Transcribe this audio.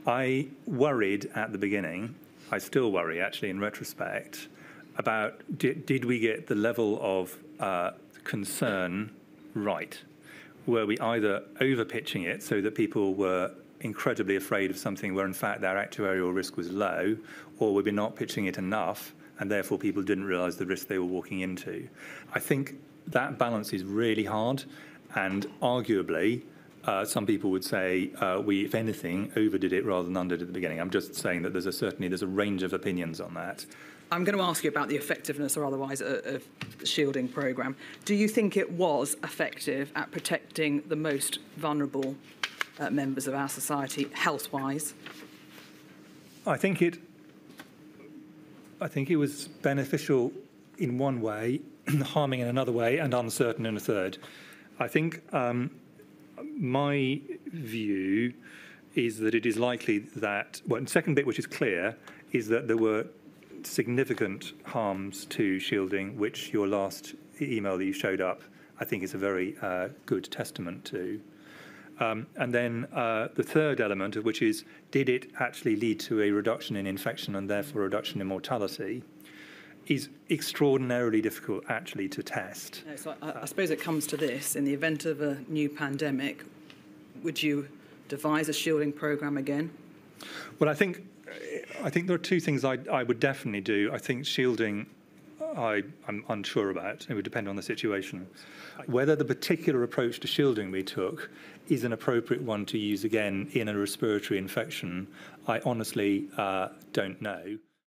I worried at the beginning, I still worry actually in retrospect, about did we get the level of concern right? Were we either overpitching it so that people were incredibly afraid of something where in fact their actuarial risk was low, or were we not pitching it enough and therefore people didn't realise the risk they were walking into? I think that balance is really hard, and arguably some people would say we, if anything, overdid it rather than underdid at the beginning. I'm just saying that there's a range of opinions on that. I'm going to ask you about the effectiveness or otherwise of the shielding programme. Do you think it was effective at protecting the most vulnerable members of our society health-wise? I think it was beneficial in one way, harming in another way, and uncertain in a third. I think my view is that it is likely that, well, the second bit, which is clear, is that there were significant harms to shielding, which your last email that you showed up, I think, is a very good testament to. And then the third element, of which is, did it actually lead to a reduction in infection and therefore a reduction in mortality, is extraordinarily difficult actually to test. No, so I suppose it comes to this. In the event of a new pandemic, would you devise a shielding programme again? Well, I think there are two things I would definitely do. I think shielding, I'm unsure about. It would depend on the situation. Whether the particular approach to shielding we took is an appropriate one to use again in a respiratory infection, I honestly don't know.